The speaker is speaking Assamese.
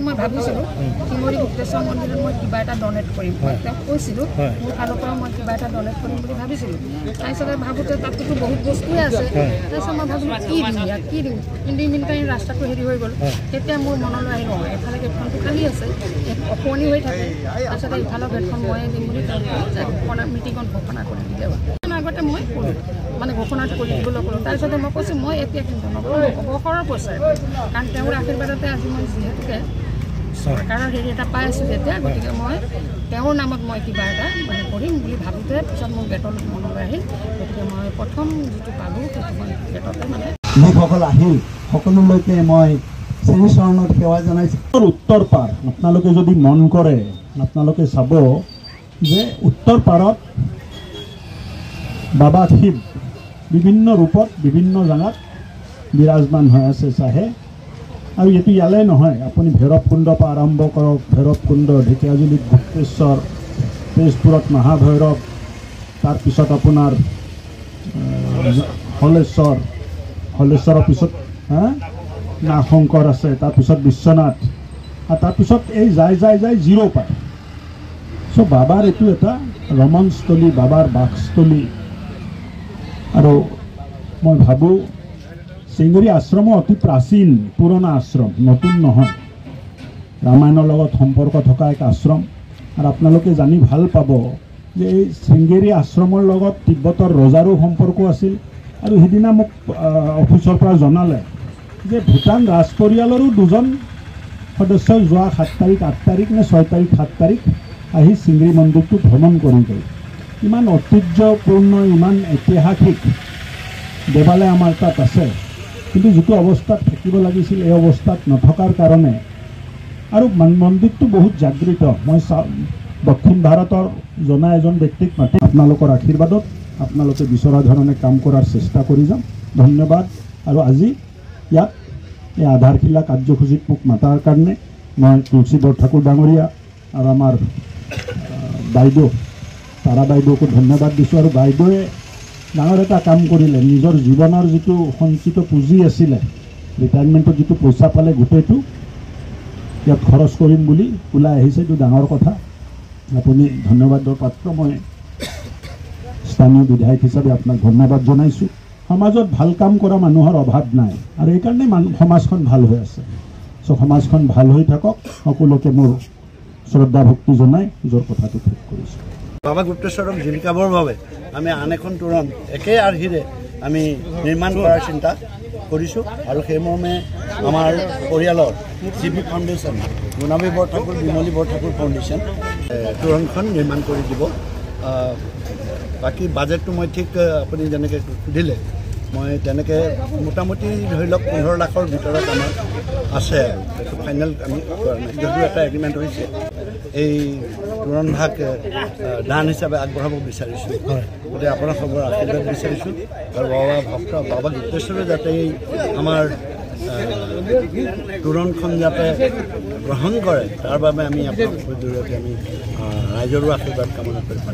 মই ভাবিছিলোঁ শিঙৰি গুপ্তেশ্বৰ মন্দিৰত মই কিবা এটা ডনেট কৰিম তেওঁক কৈছিলোঁ মোৰ ফালৰ পৰা মই কিবা এটা ডনেট কৰিম বুলি ভাবিছিলোঁ তাৰপিছতে ভাবোঁতে তাততো বহুত বস্তুৱে আছে তাৰপিছত মই ভাবিলোঁ কি দিওঁ কিন্তু ইমিনটাইম ৰাস্তাটো হেৰি হৈ গ'ল তেতিয়া মোৰ মনলৈ আহিব এফালে গেটখনটো খালী আছে অকণি হৈ থাকে তাৰপিছতে ইফালৰ গেটখন ময়ে দিম বুলি ঘোষণা মিটিঙত ঘোষণা কৰি দিলে আগতে মই ক'লোঁ মানে ঘোষণাটো কৰি দিবলৈ ক'লোঁ তাৰপিছতে মই কৈছোঁ মই এতিয়া কিন্তু নকৰোঁ অৱসৰৰ পইচাৰে কাৰণ তেওঁৰ আশীৰ্বাদতে আজি মই যিহেতুকে চৰকাৰৰ হেৰি এটা পাই আছোঁ যেতিয়া গতিকে মই তেওঁৰ নামত মই কিবা এটা মানে কৰিম বুলি ভাবোঁতে পিছত মোৰ গেটলৈ মনলৈ আহিল গতিকে মই প্ৰথম যিটো পালোঁ সেইটো মই গেটতে মানে যিসকল আহিল সকলোলৈকে মই শ্ৰীচৰণত সেৱা জনাইছোঁ উত্তৰ পাৰ আপোনালোকে যদি মন কৰে আপোনালোকে চাব যে উত্তৰ পাৰত বাবা শিৱ বিভিন্ন ৰূপত বিভিন্ন জেগাত বিৰাজমান হৈ আছে চাহে আৰু এইটো ইয়ালে নহয় আপুনি ভৈৰৱকুণ্ডৰ পৰা আৰম্ভ কৰক ভৈৰৱকুণ্ড ঢেকীয়াজুলিত গুপ্তেশ্বৰ তেজপুৰত মহাভৈৰৱ তাৰপিছত আপোনাৰ হলেশ্বৰৰ পিছত নাগশংকৰ আছে তাৰপিছত বিশ্বনাথ আৰু তাৰপিছত এই যাই জিৰ' পায় চ' বাবাৰ এইটো এটা ৰমণস্থলী বাবাৰ বাসস্থলী আৰু মই ভাবোঁ শিঙৰি আশ্ৰম অতি প্ৰাচীন পুৰণা আশ্ৰম নতুন নহয় ৰামায়ণৰ লগত সম্পৰ্ক থকা এক আশ্ৰম আৰু আপোনালোকে জানি ভাল পাব যে এই শিঙৰি আশ্ৰমৰ লগত তিব্বতৰ ৰজাৰো সম্পৰ্ক আছিল আৰু সেইদিনা মোক অফিচৰ পৰা জনালে যে ভূটান ৰাজ পৰিয়ালৰো দুজন সদস্য যোৱা 7 তাৰিখ 8 তাৰিখ নে 6 তাৰিখ 7 তাৰিখ আহি শিঙৰি মন্দিৰটো ভ্ৰমণ কৰি গ'ল ইমান ঐতিহ্যপূৰ্ণ ইমান ঐতিহাসিক দেৱালয় আমাৰ তাত আছে কিন্তু যিটো অৱস্থাত থাকিব লাগিছিল এই অৱস্থাত নথকাৰ কাৰণে আৰু মন্দিৰটো বহুত জাগৃত মই দক্ষিণ ভাৰতৰ জনা এজন ব্যক্তিক মাতি আপোনালোকৰ আশীৰ্বাদত আপোনালোকে বিচৰা ধৰণে কাম কৰাৰ চেষ্টা কৰি যাম ধন্যবাদ আৰু আজি ইয়াত এই আধাৰশিলা কাৰ্যসূচীত মোক মাতাৰ কাৰণে মই তুলসী বৰঠাকুৰ ডাঙৰীয়া আৰু আমাৰ বাইদেউ তাৰা বাইদেউকো ধন্যবাদ দিছোঁ আৰু বাইদেৱে ডাঙৰ এটা কাম কৰিলে নিজৰ জীৱনৰ যিটো সঞ্চিত পুঁজি আছিলে ৰিটায়াৰমেণ্টত যিটো পইচা পালে গোটেইটো ইয়াত খৰচ কৰিম বুলি ওলাই আহিছে এইটো ডাঙৰ কথা আপুনি ধন্যবাদৰ পাত্ৰ মই স্থানীয় বিধায়ক হিচাপে আপোনাক ধন্যবাদ জনাইছোঁ সমাজত ভাল কাম কৰা মানুহৰ অভাৱ নাই আৰু এইকাৰণে সমাজখন ভাল হৈ আছে চ' সমাজখন ভাল হৈ থাকক সকলোকে মোৰ শ্ৰদ্ধা ভক্তি জনাই নিজৰ কথাটো ঠিক কৰিছোঁ বাবা গুপ্তেশ্বৰক জিলিকাবৰ বাবে আমি আন এখন তোৰণ একে আৰ্হিৰে আমি নিৰ্মাণ কৰাৰ চিন্তা কৰিছোঁ আৰু সেই মৰ্মে আমাৰ পৰিয়ালৰ CP foundation Gunabi Borthakur Bimali Borthakur foundation তোৰণখন নিৰ্মাণ কৰি দিব বাকী বাজেটটো মই ঠিক আপুনি যেনেকৈ সুধিলে মই তেনেকৈ মোটামুটি ধৰি লওক 15 লাখৰ ভিতৰত আমাৰ আছে আৰু এইটো ফাইনেল আমি যদিও এটা এগ্ৰিমেণ্ট হৈছে এই তোৰণভাগ দান হিচাপে আগবঢ়াব বিচাৰিছোঁ গতিকে আপোনাৰ খবৰ আশীৰ্বাদ বিচাৰিছোঁ আৰু বাবা গুপ্তেশ্বৰে যাতে আমাৰ তোৰণখন যাতে গ্ৰহণ কৰে তাৰ বাবে আমি আপোনালোকৰ জৰিয়তে আমি ৰাইজৰো আশীৰ্বাদ কামনা কৰিব